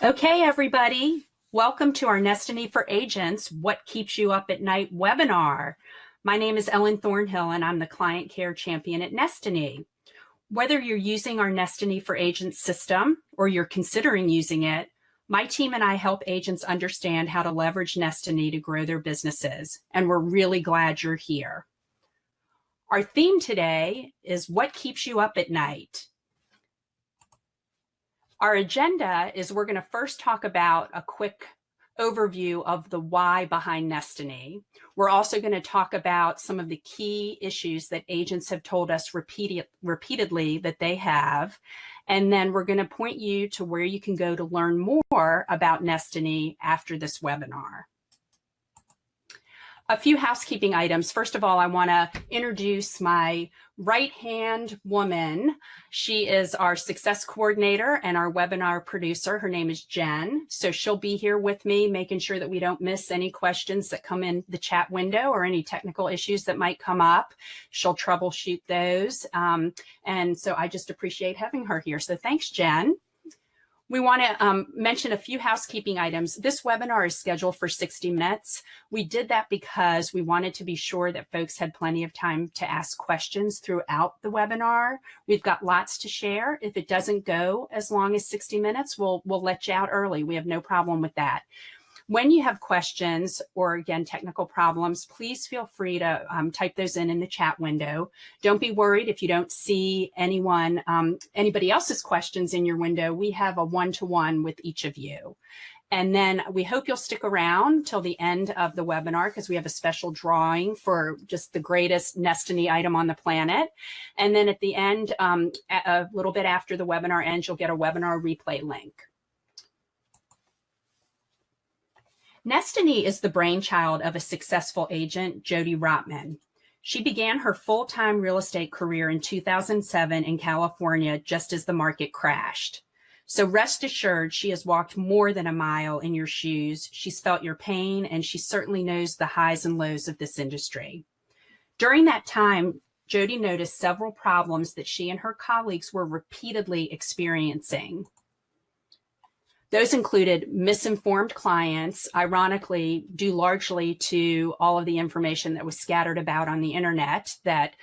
Okay, everybody, welcome to our Nestiny for Agents, What Keeps You Up at Night webinar. My name is Ellen Thornhill, and I'm the Client Care Champion at Nestiny. Whether you're using our Nestiny for Agents system or you're considering using it, my team and I help agents understand how to leverage Nestiny to grow their businesses, and we're really glad you're here. Our theme today is What Keeps You Up at Night. Our agenda is we're going to first talk about a quick overview of the why behind Nestiny. We're also going to talk about some of the key issues that agents have told us repeatedly that they have. And then we're going to point you to where you can go to learn more about Nestiny after this webinar. A few housekeeping items. First of all, I want to introduce my right-hand woman. She is our success coordinator and our webinar producer. Her name is Jen. So she'll be here with me, making sure that we don't miss any questions that come in the chat window or any technical issues that might come up. She'll troubleshoot those. And so I just appreciate having her here. So thanks, Jen. We want to mention a few housekeeping items. This webinar is scheduled for 60 minutes. We did that because we wanted to be sure that folks had plenty of time to ask questions throughout the webinar. We've got lots to share. If it doesn't go as long as 60 minutes, we'll let you out early. We have no problem with that. When you have questions or, again, technical problems, please feel free to type those in the chat window. Don't be worried if you don't see anybody else's questions in your window. We have a one-to-one with each of you. And then we hope you'll stick around till the end of the webinar because we have a special drawing for just the greatest Nestiny item on the planet. And then at the end, a little bit after the webinar ends, you'll get a webinar replay link. Nestiny is the brainchild of a successful agent, Jody Rotman. She began her full-time real estate career in 2007 in California just as the market crashed. So rest assured, she has walked more than a mile in your shoes. She's felt your pain, and she certainly knows the highs and lows of this industry. During that time, Jody noticed several problems that she and her colleagues were repeatedly experiencing. Those included misinformed clients, ironically, due largely to all of the information that was scattered about on the internet that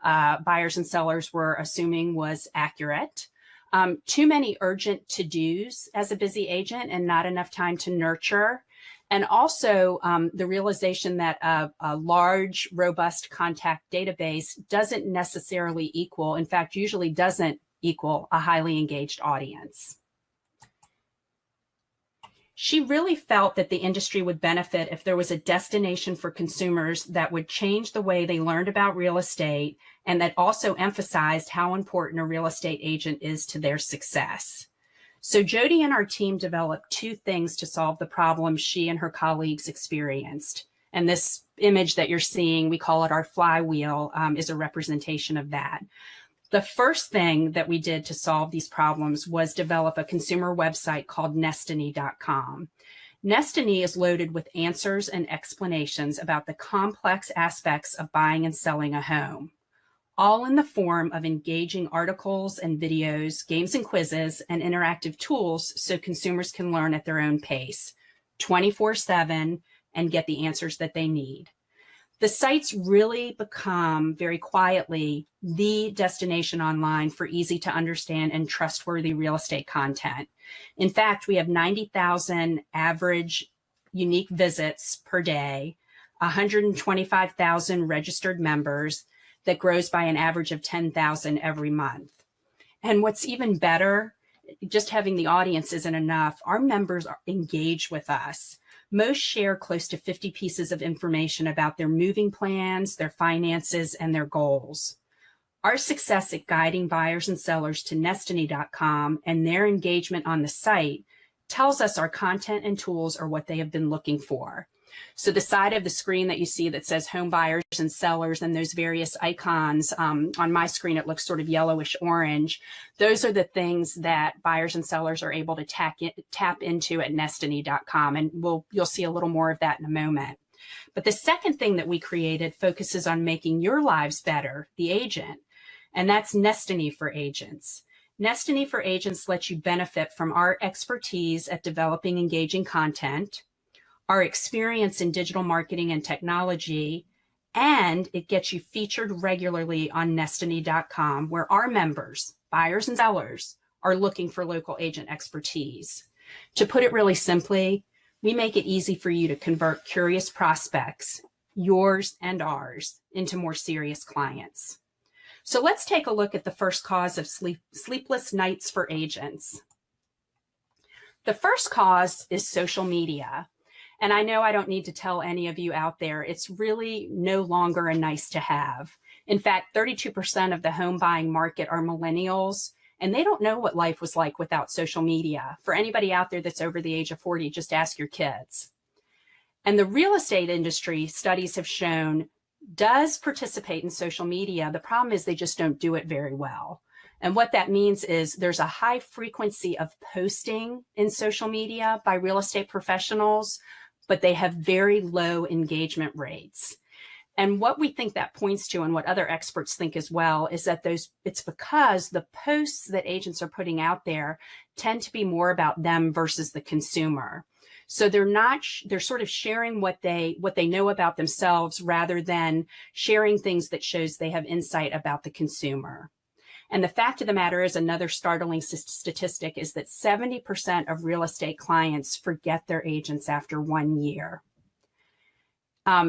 buyers and sellers were assuming was accurate. Too many urgent to-dos as a busy agent and not enough time to nurture. And also the realization that a large, robust contact database doesn't necessarily equal, in fact, usually doesn't equal a highly engaged audience. She really felt that the industry would benefit if there was a destination for consumers that would change the way they learned about real estate and that also emphasized how important a real estate agent is to their success. So Jody and our team developed two things to solve the problems she and her colleagues experienced. And this image that you're seeing, we call it our flywheel, is a representation of that. The first thing that we did to solve these problems was develop a consumer website called Nestiny.com. Nestiny is loaded with answers and explanations about the complex aspects of buying and selling a home, all in the form of engaging articles and videos, games and quizzes, and interactive tools so consumers can learn at their own pace, 24/7, and get the answers that they need. The sites really become, very quietly, the destination online for easy to understand and trustworthy real estate content. In fact, we have 90,000 average unique visits per day, 125,000 registered members that grows by an average of 10,000 every month. And what's even better, just having the audience isn't enough. Our members are engaged with us. Most share close to 50 pieces of information about their moving plans, their finances, and their goals. Our success at guiding buyers and sellers to Nestiny.com and their engagement on the site tells us our content and tools are what they have been looking for. So the side of the screen that you see that says home buyers and sellers and those various icons, on my screen it looks sort of yellowish orange. Those are the things that buyers and sellers are able to tap into at Nestiny.com, and you'll see a little more of that in a moment. But the second thing that we created focuses on making your lives better, the agent, and that's Nestiny for Agents. Nestiny for Agents lets you benefit from our expertise at developing engaging content, our experience in digital marketing and technology, and it gets you featured regularly on Nestiny.com, where our members, buyers and sellers, are looking for local agent expertise. To put it really simply, we make it easy for you to convert curious prospects, yours and ours, into more serious clients. So let's take a look at the first cause of sleepless nights for agents. The first cause is social media. And I know I don't need to tell any of you out there, it's really no longer a nice to have. In fact, 32% of the home buying market are millennials, and they don't know what life was like without social media. For anybody out there that's over the age of 40, just ask your kids. And the real estate industry, studies have shown, does participate in social media. The problem is they just don't do it very well. And what that means is there's a high frequency of posting in social media by real estate professionals, but they have very low engagement rates. And what we think that points to, and what other experts think as well, is that it's because the posts that agents are putting out there tend to be more about them versus the consumer. So they're sort of sharing what they know about themselves rather than sharing things that shows they have insight about the consumer. And the fact of the matter is, another startling statistic is that 70% of real estate clients forget their agents after 1 year.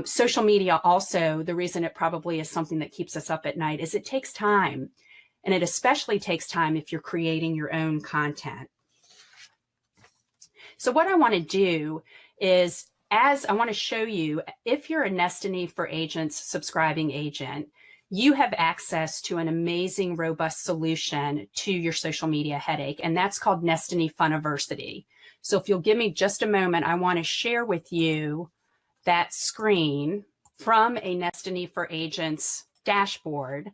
Social media also, the reason it probably is something that keeps us up at night is it takes time. And it especially takes time if you're creating your own content. So what I want to do is, I want to show you, if you're a Nestiny for Agents subscribing agent, you have access to an amazing, robust solution to your social media headache, and that's called Nestiny Funiversity. So if you'll give me just a moment, I want to share with you that screen from a Nestiny for Agents dashboard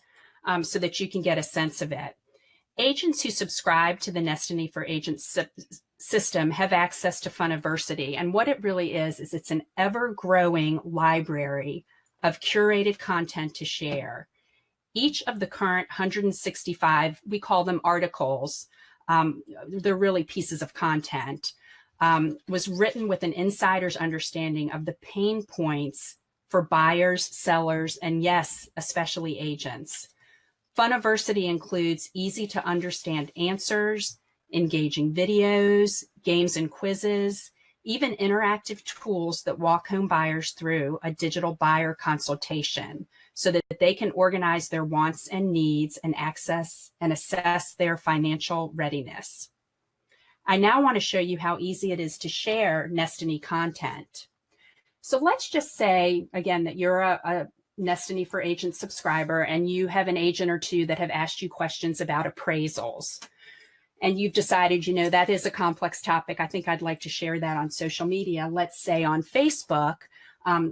so that you can get a sense of it. Agents who subscribe to the Nestiny for Agents system have access to Funiversity, and what it really is it's an ever-growing library of curated content to share. Each of the current 165, we call them articles, they're really pieces of content, was written with an insider's understanding of the pain points for buyers, sellers, and yes, especially agents. Funiversity includes easy to understand answers, engaging videos, games and quizzes, even interactive tools that walk home buyers through a digital buyer consultation so that they can organize their wants and needs and access and assess their financial readiness. I now want to show you how easy it is to share Nestiny content. So let's just say, again, that you're a Nestiny for Agents subscriber and you have an agent or two that have asked you questions about appraisals. And you've decided, that is a complex topic. I think I'd like to share that on social media, let's say on Facebook,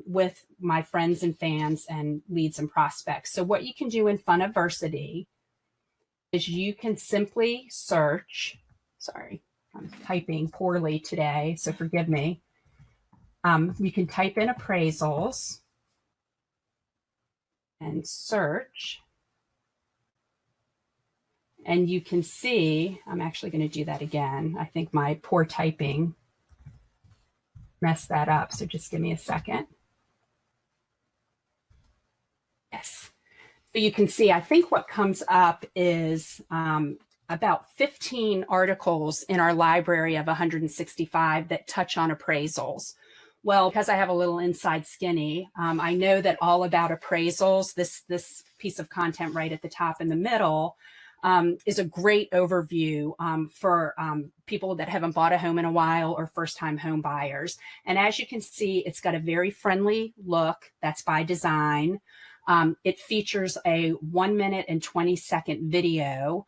with my friends and fans and leads and prospects. So what you can do in Funiversity is you can simply search, sorry, I'm typing poorly today, so forgive me. You can type in appraisals and search. And you can see, I'm actually going to do that again. I think my poor typing messed that up. So just give me a second. Yes. So you can see, I think what comes up is about 15 articles in our library of 165 that touch on appraisals. Well, because I have a little inside skinny, I know that all about appraisals, this piece of content right at the top in the middle, is a great overview for people that haven't bought a home in a while or first-time home buyers. And as you can see, it's got a very friendly look. That's by design. It features a 1 minute and 20-second video.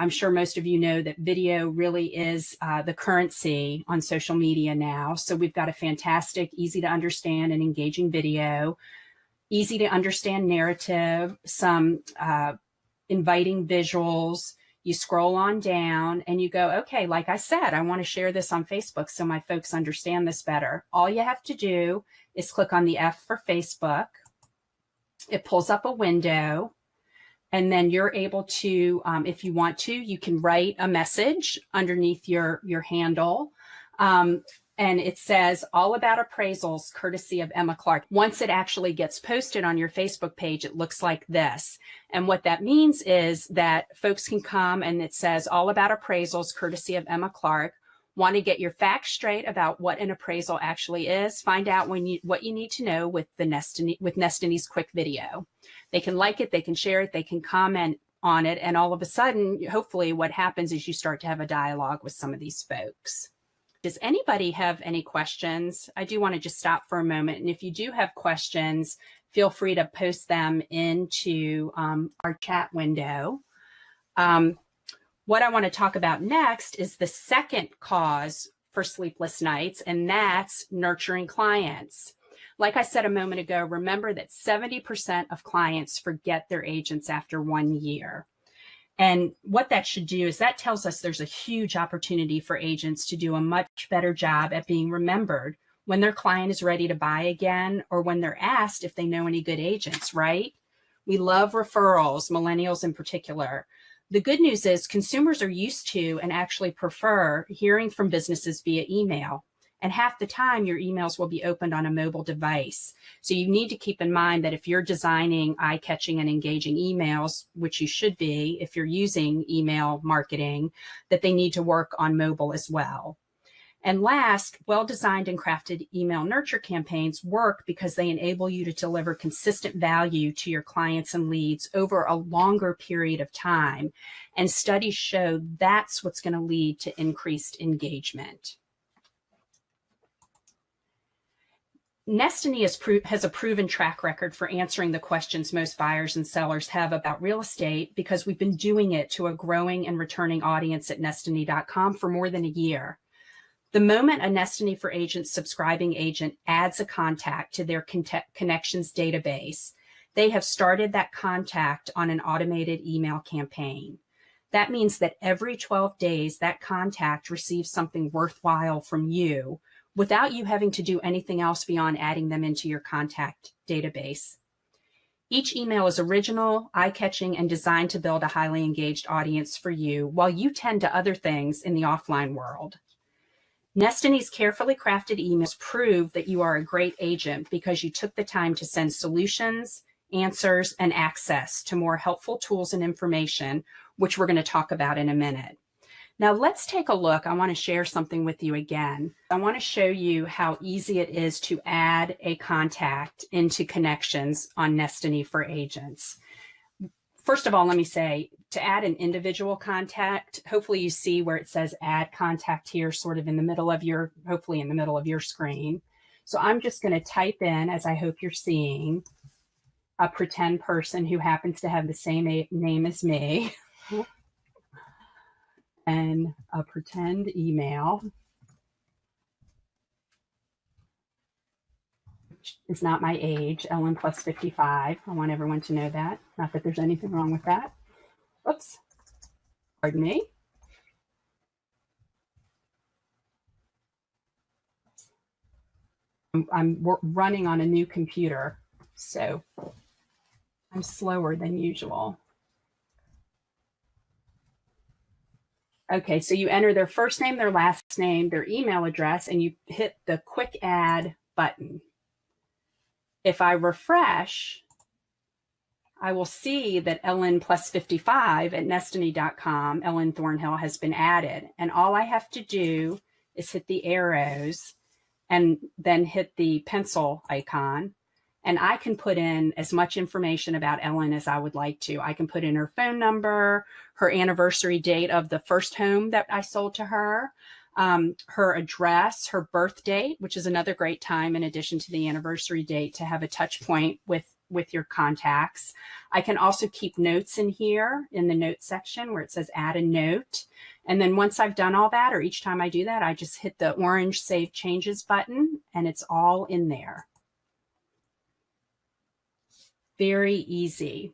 I'm sure most of you know that video really is the currency on social media now. So we've got a fantastic, easy to understand and engaging video, easy to understand narrative, some inviting visuals. You scroll on down and you go, okay, like I said, I want to share this on Facebook so my folks understand this better. All you have to do is click on the F for Facebook. It pulls up a window. And then you're able to, if you want to, you can write a message underneath your handle. And it says all about appraisals, courtesy of Emma Clark. Once it actually gets posted on your Facebook page, it looks like this. And what that means is that folks can come and it says all about appraisals, courtesy of Emma Clark. Want to get your facts straight about what an appraisal actually is, find out what you need to know with Nestiny's quick video. They can like it, they can share it, they can comment on it, and all of a sudden, hopefully what happens is you start to have a dialogue with some of these folks. Does anybody have any questions? I do want to just stop for a moment, and if you do have questions, feel free to post them into our chat window. What I want to talk about next is the second cause for sleepless nights, and that's nurturing clients. Like I said a moment ago, remember that 70% of clients forget their agents after 1 year. And what that should do is that tells us there's a huge opportunity for agents to do a much better job at being remembered when their client is ready to buy again, or when they're asked if they know any good agents, right? We love referrals, millennials in particular. The good news is consumers are used to and actually prefer hearing from businesses via email. And half the time your emails will be opened on a mobile device. So you need to keep in mind that if you're designing eye-catching and engaging emails, which you should be if you're using email marketing, that they need to work on mobile as well. And last, well-designed and crafted email nurture campaigns work because they enable you to deliver consistent value to your clients and leads over a longer period of time. And studies show that's what's going to lead to increased engagement. Nestiny has a proven track record for answering the questions most buyers and sellers have about real estate because we've been doing it to a growing and returning audience at Nestiny.com for more than a year. The moment a Nestiny for Agents subscribing agent adds a contact to their connections database, they have started that contact on an automated email campaign. That means that every 12 days, that contact receives something worthwhile from you without you having to do anything else beyond adding them into your contact database. Each email is original, eye-catching, and designed to build a highly engaged audience for you while you tend to other things in the offline world. Nestiny's carefully crafted emails prove that you are a great agent because you took the time to send solutions, answers, and access to more helpful tools and information, which we're going to talk about in a minute. Now let's take a look. I want to share something with you again. I want to show you how easy it is to add a contact into connections on Nestiny for Agents. First of all, let me say, to add an individual contact, hopefully you see where it says add contact here, sort of in the middle of your, hopefully in the middle of your screen. So I'm just going to type in, as I hope you're seeing, a pretend person who happens to have the same name as me and a pretend email. Is not my age, Ellen plus 55. I want everyone to know that. Not that there's anything wrong with that. Oops, pardon me. I'm running on a new computer, so I'm slower than usual. Okay, so you enter their first name, their last name, their email address, and you hit the quick add button. If I refresh, I will see that Ellen plus 55 at Nestiny.com, Ellen Thornhill, has been added. And all I have to do is hit the arrows and then hit the pencil icon. And I can put in as much information about Ellen as I would like to. I can put in her phone number, her anniversary date of the first home that I sold to her, her address, her birth date, which is another great time in addition to the anniversary date to have a touch point with your contacts. I can also keep notes in here in the notes section where it says add a note. And then once I've done all that, or each time I do that, I just hit the orange Save Changes button and it's all in there. Very easy.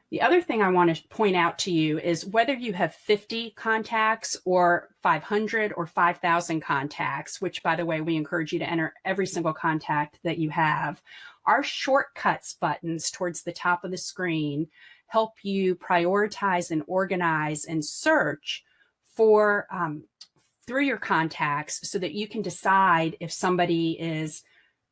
The other thing I want to point out to you is whether you have 50 contacts or 500 or 5,000 contacts, which, by the way, we encourage you to enter every single contact that you have, our shortcuts buttons towards the top of the screen help you prioritize and organize and search for through your contacts so that you can decide if somebody is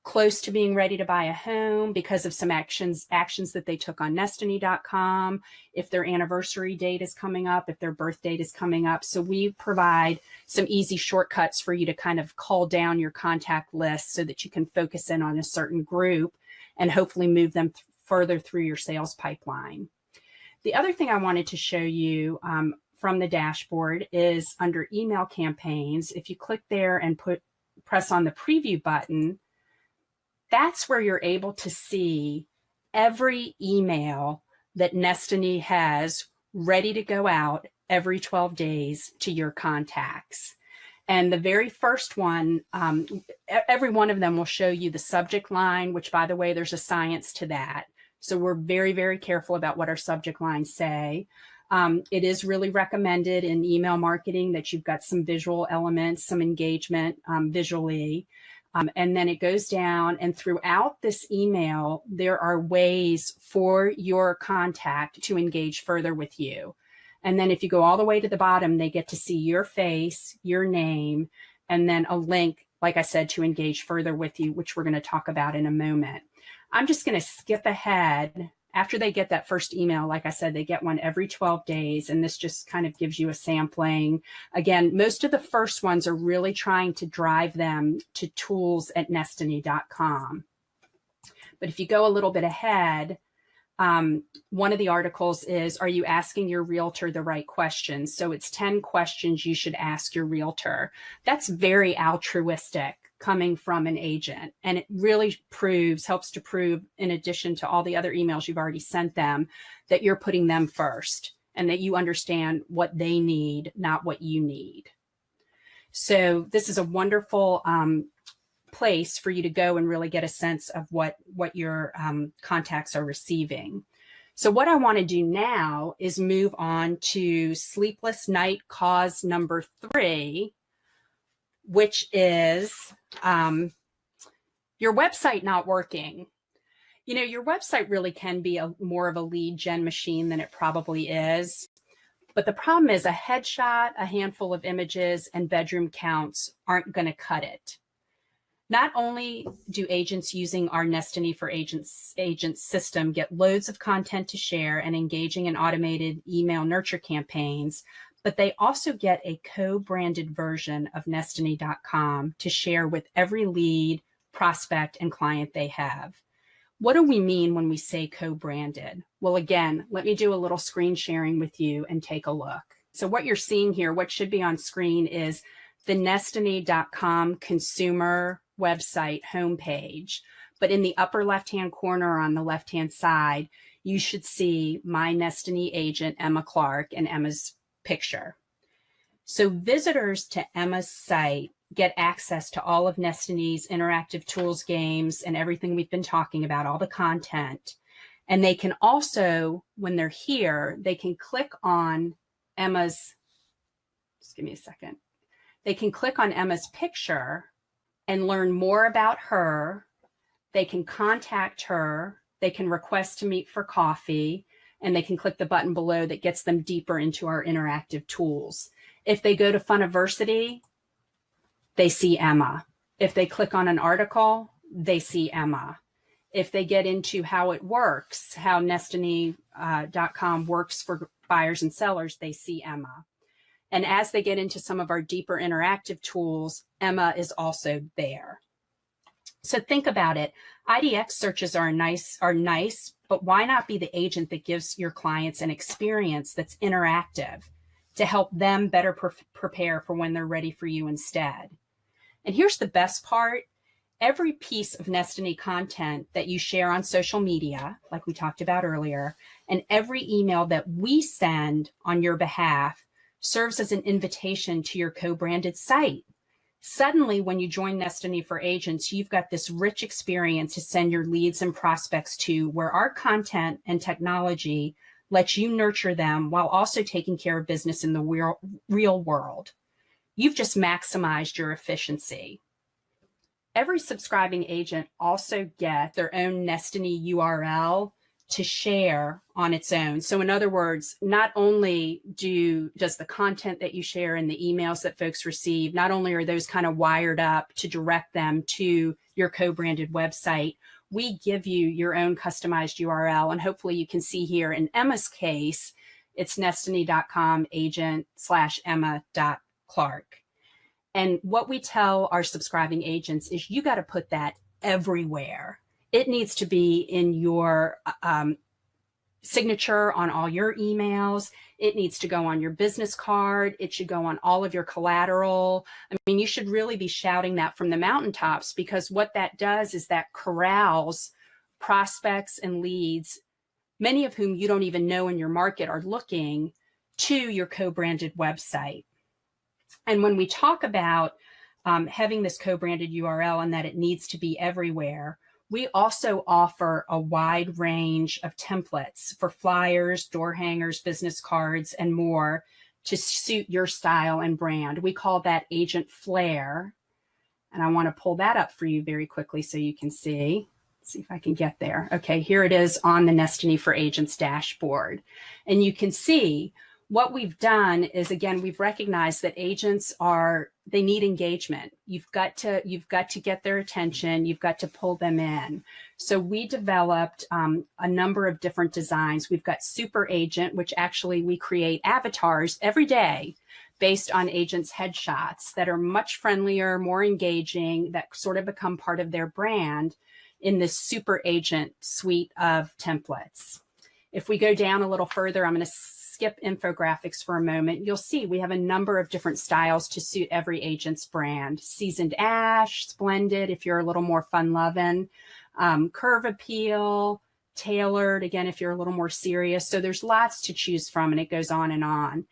close to being ready to buy a home because of some actions that they took on Nestiny.com, if their anniversary date is coming up, if their birth date is coming up. So we provide some easy shortcuts for you to kind of cull down your contact list so that you can focus in on a certain group and hopefully move them further through your sales pipeline. The other thing I wanted to show you from the dashboard is under email campaigns. If you click there and press on the preview button, that's where you're able to see every email that Nestiny has ready to go out every 12 days to your contacts. And the very first one, every one of them will show you the subject line, which, by the way, there's a science to that. So we're very, very careful about what our subject lines say. It is really recommended in email marketing that you've got some visual elements, some engagement visually. And then it goes down, and throughout this email, there are ways for your contact to engage further with you. And then if you go all the way to the bottom, they get to see your face, your name, and then a link, like I said, to engage further with you, which we're going to talk about in a moment. I'm just going to skip ahead. After they get that first email, like I said, they get one every 12 days, and this just kind of gives you a sampling. Again, most of the first ones are really trying to drive them to tools@nestiny.com. But if you go a little bit ahead, one of the articles is, are you asking your realtor the right questions? So it's 10 questions you should ask your realtor. That's very altruistic coming from an agent. And it really helps to prove, in addition to all the other emails you've already sent them, that you're putting them first and that you understand what they need, not what you need. So this is a wonderful place for you to go and really get a sense of what your contacts are receiving. So what I want to do now is move on to sleepless night cause number 3, which is your website not working. You know, your website really can be more of a lead gen machine than it probably is. But the problem is a headshot, a handful of images, and bedroom counts aren't going to cut it. Not only do agents using our Nestiny for Agents system get loads of content to share and engaging in automated email nurture campaigns, but they also get a co-branded version of Nestiny.com to share with every lead, prospect, and client they have. What do we mean when we say co-branded? Well, again, let me do a little screen sharing with you and take a look. So what you're seeing here, what should be on screen, is the Nestiny.com consumer website homepage. But in the upper left-hand corner on the left-hand side, you should see my Nestiny agent, Emma Clark, and Emma's picture. So visitors to Emma's site get access to all of Nestiny's interactive tools, games, and everything we've been talking about, all the content. And they can also, when they're here, they can click on Emma's, just give me a second. They can click on Emma's picture and learn more about her. They can contact her. They can request to meet for coffee, and they can click the button below that gets them deeper into our interactive tools. If they go to Funiversity, they see Emma. If they click on an article, they see Emma. If they get into how it works, how Nestiny.com works for buyers and sellers, they see Emma. And as they get into some of our deeper interactive tools, Emma is also there. So think about it. IDX searches are nice, but why not be the agent that gives your clients an experience that's interactive to help them better prepare for when they're ready for you instead? And here's the best part. Every piece of Nestiny content that you share on social media, like we talked about earlier, and every email that we send on your behalf serves as an invitation to your co-branded site. Suddenly, when you join Nestiny for Agents, you've got this rich experience to send your leads and prospects to, where our content and technology lets you nurture them while also taking care of business in the real world. You've just maximized your efficiency. Every subscribing agent also gets their own Nestiny URL to share on its own. So in other words, not only does the content that you share and the emails that folks receive, not only are those kind of wired up to direct them to your co-branded website, we give you your own customized URL. And hopefully you can see here in Emma's case, it's nestiny.com agent/Emma.Clark. And what we tell our subscribing agents is you got to put that everywhere. It needs to be in your signature on all your emails. It needs to go on your business card. It should go on all of your collateral. I mean, you should really be shouting that from the mountaintops, because what that does is that corrals prospects and leads, many of whom you don't even know in your market are looking to your co-branded website. And when we talk about having this co-branded URL and that it needs to be everywhere, we also offer a wide range of templates for flyers, door hangers, business cards, and more to suit your style and brand. We call that Agent Flair. And I want to pull that up for you very quickly so you can see. Let's see if I can get there. Okay, here it is on the Nestiny for Agents dashboard. And you can see what we've done is, again, we've recognized that agents they need engagement. You've got to get their attention. You've got to pull them in. So we developed a number of different designs. We've got Super Agent, which actually we create avatars every day based on agents' headshots that are much friendlier, more engaging, that sort of become part of their brand in this Super Agent suite of templates. If we go down a little further, I'm going to skip infographics for a moment. You'll see we have a number of different styles to suit every agent's brand. Seasoned Ash, Splendid, if you're a little more fun-loving, Curve Appeal, Tailored, again, if you're a little more serious. So there's lots to choose from, and it goes on and on.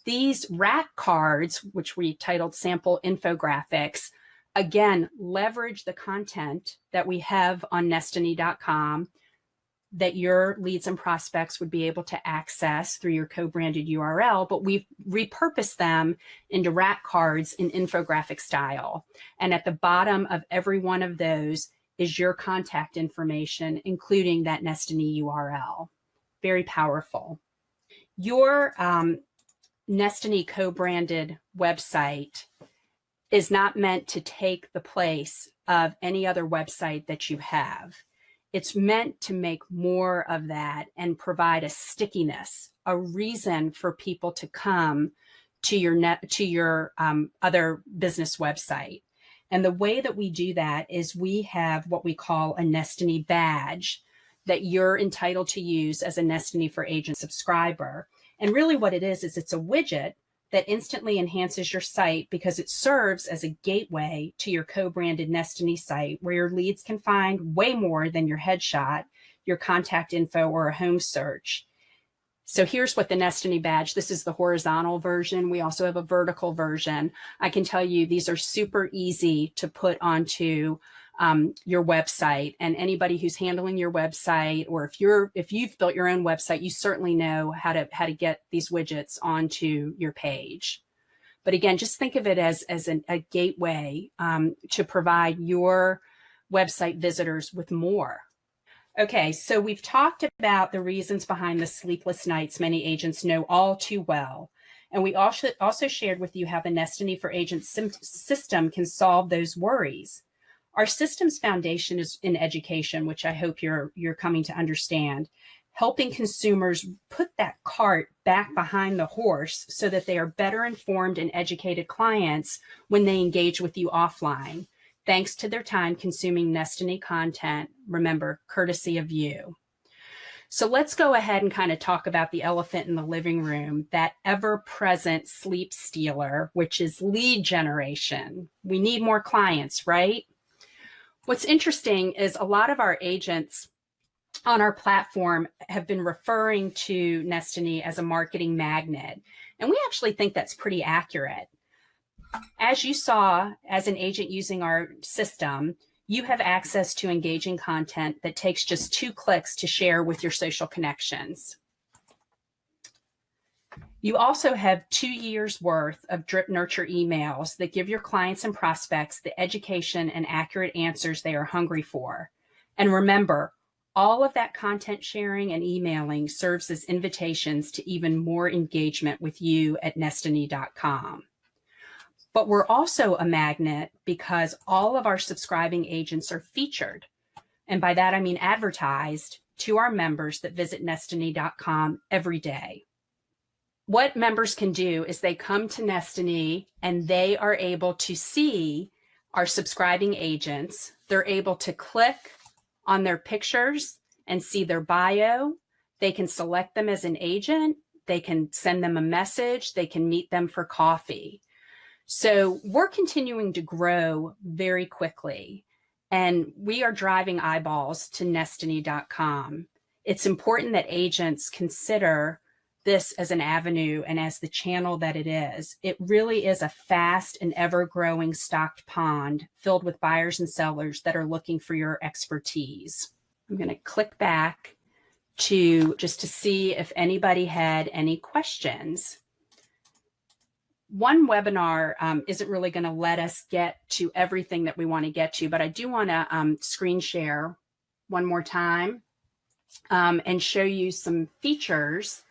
These rack cards, which we titled Sample Infographics, again, leverage the content that we have on Nestiny.com that your leads and prospects would be able to access through your co-branded URL, but we've repurposed them into rack cards in infographic style. And at the bottom of every one of those is your contact information, including that Nestiny URL. Very powerful. Your Nestiny co-branded website is not meant to take the place of any other website that you have. It's meant to make more of that and provide a stickiness, a reason for people to come to your other business website. And the way that we do that is we have what we call a Nestiny badge that you're entitled to use as a Nestiny for Agent subscriber. And really what it is it's a widget that instantly enhances your site because it serves as a gateway to your co-branded Nestiny site where your leads can find way more than your headshot, your contact info, or a home search. So here's what the Nestiny badge, this is the horizontal version. We also have a vertical version. I can tell you these are super easy to put onto your website, and anybody who's handling your website, or if you've built your own website, you certainly know how to get these widgets onto your page. But again, just think of it as a gateway to provide your website visitors with more. Okay, so we've talked about the reasons behind the sleepless nights many agents know all too well. And we also shared with you how the Nestiny for Agents system can solve those worries. Our system's foundation is in education, which I hope you're coming to understand, helping consumers put that cart back behind the horse so that they are better informed and educated clients when they engage with you offline, thanks to their time consuming Nestiny content, remember, courtesy of you. So let's go ahead and kind of talk about the elephant in the living room, that ever-present sleep stealer, which is lead generation. We need more clients, right? What's interesting is a lot of our agents on our platform have been referring to Nestiny as a marketing magnet. And we actually think that's pretty accurate. As you saw, as an agent using our system, you have access to engaging content that takes just 2 clicks to share with your social connections. You also have 2 years worth of drip nurture emails that give your clients and prospects the education and accurate answers they are hungry for. And remember, All of that content sharing and emailing serves as invitations to even more engagement with you at Nestiny.com. But we're also a magnet because all of our subscribing agents are featured. And by that, I mean advertised to our members that visit Nestiny.com every day. What members can do is they come to Nestiny and they are able to see our subscribing agents. They're able to click on their pictures and see their bio. They can select them as an agent. They can send them a message. They can meet them for coffee. So we're continuing to grow very quickly, and we are driving eyeballs to Nestiny.com. It's important that agents consider this as an avenue and as the channel that it is. It really is a fast and ever-growing stocked pond filled with buyers and sellers that are looking for your expertise. I'm going to click back to just to see if anybody had any questions. One webinar isn't really going to let us get to everything that we want to get to, but I do want to screen share one more time and show you some features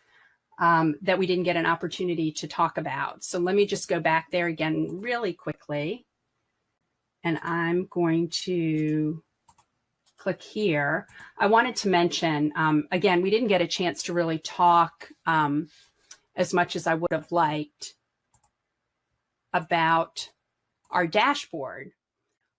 that we didn't get an opportunity to talk about. So let me just go back there again really quickly. And I'm going to click here. I wanted to mention, again, we didn't get a chance to really talk as much as I would have liked about our dashboard,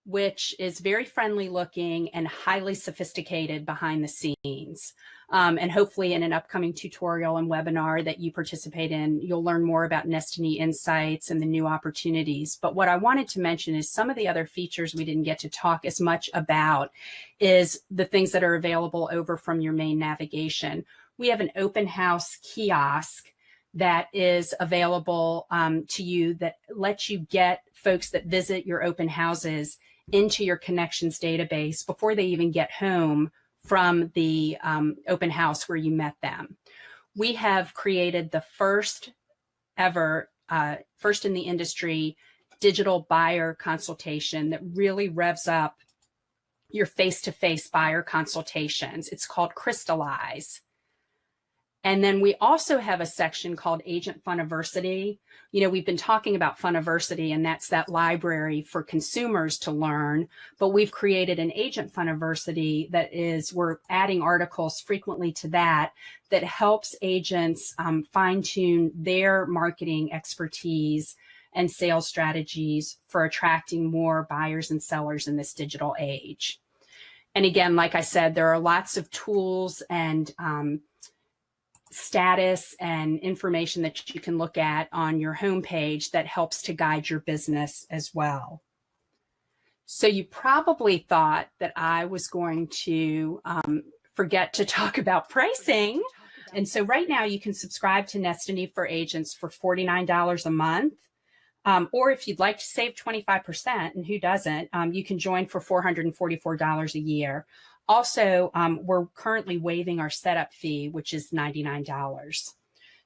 which is very friendly looking and highly sophisticated behind the scenes. And hopefully in an upcoming tutorial and webinar that you participate in, you'll learn more about Nestiny insights and the new opportunities. But what I wanted to mention is some of the other features we didn't get to talk as much about is the things that are available over from your main navigation. We have an open house kiosk that is available to you that lets you get folks that visit your open houses into your connections database before they even get home from the open house where you met them. We have created the first ever, first in the industry, digital buyer consultation that really revs up your face-to-face buyer consultations. It's called Crystallize. And then we also have a section called Agent Funiversity. You know, we've been talking about Funiversity, and that's that library for consumers to learn, but we've created an Agent Funiversity that is, we're adding articles frequently to that, that helps agents fine-tune their marketing expertise and sales strategies for attracting more buyers and sellers in this digital age. And again, like I said, there are lots of tools and status and information that you can look at on your homepage that helps to guide your business as well. So you probably thought that I was going to forget to talk about pricing. And so right now you can subscribe to Nestiny for Agents for $49 a month. Or if you'd like to save 25%, and who doesn't, you can join for $444 a year. Also, we're currently waiving our setup fee, which is $99.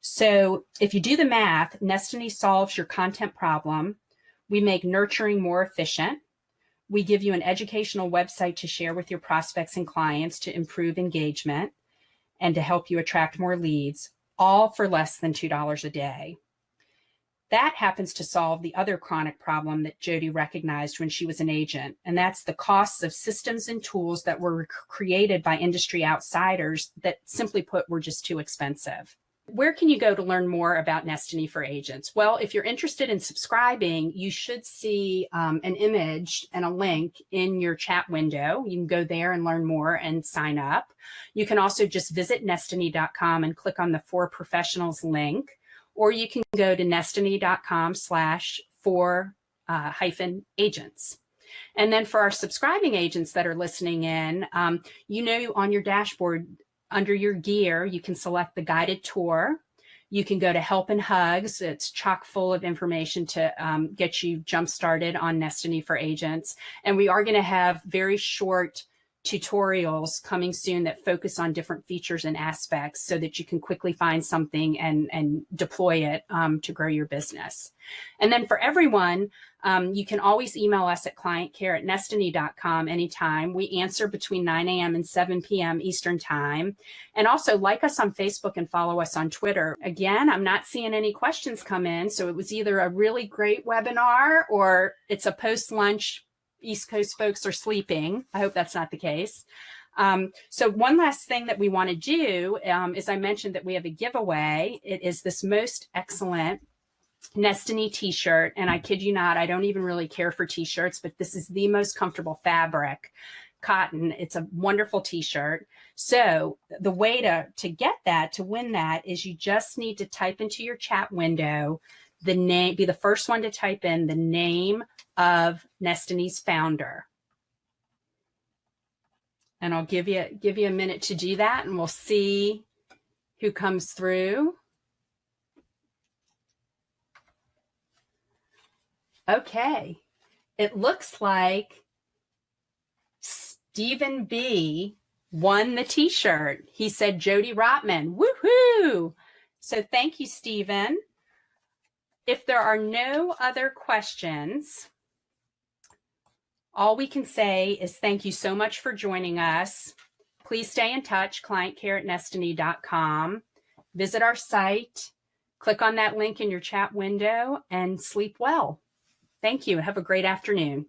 So if you do the math, Nestiny solves your content problem. We make nurturing more efficient. We give you an educational website to share with your prospects and clients to improve engagement and to help you attract more leads, all for less than $2 a day. That happens to solve the other chronic problem that Jody recognized when she was an agent, and that's the costs of systems and tools that were created by industry outsiders that, simply put, were just too expensive. Where can you go to learn more about Nestiny for Agents? Well, if you're interested in subscribing, you should see an image and a link in your chat window. You can go there and learn more and sign up. You can also just visit Nestiny.com and click on the For Professionals link, or you can go to Nestiny.com/for-agents. And then for our subscribing agents that are listening in, you know, on your dashboard, under your gear, you can select the guided tour. You can go to Help and Hugs. It's chock full of information to get you jump started on Nestiny for Agents. And we are going to have very short tutorials coming soon that focus on different features and aspects so that you can quickly find something and deploy it to grow your business. And then for everyone, you can always email us at clientcare@nestiny.com anytime. We answer between 9 a.m. and 7 p.m. Eastern time. And also like us on Facebook and follow us on Twitter. Again, I'm not seeing any questions come in, so it was either a really great webinar or it's a post-lunch East Coast folks are sleeping. I hope that's not the case. So one last thing that we want to do is I mentioned that we have a giveaway. It is this most excellent Nestiny t-shirt. And I kid you not, I don't even really care for t-shirts, but this is the most comfortable fabric, cotton. It's a wonderful t-shirt. So the way to get that, to win that, is you just need to type into your chat window the name, be the first one to type in the name of Nestiny's founder. And I'll give you a minute to do that, and we'll see who comes through. Okay, it looks like Stephen B won the t-shirt. He said Jody Rotman. Woohoo! So thank you, Stephen. If there are no other questions, all we can say is thank you so much for joining us. Please stay in touch, clientcare@nestiny.com. Visit our site, click on that link in your chat window, and sleep well. Thank you. Have a great afternoon.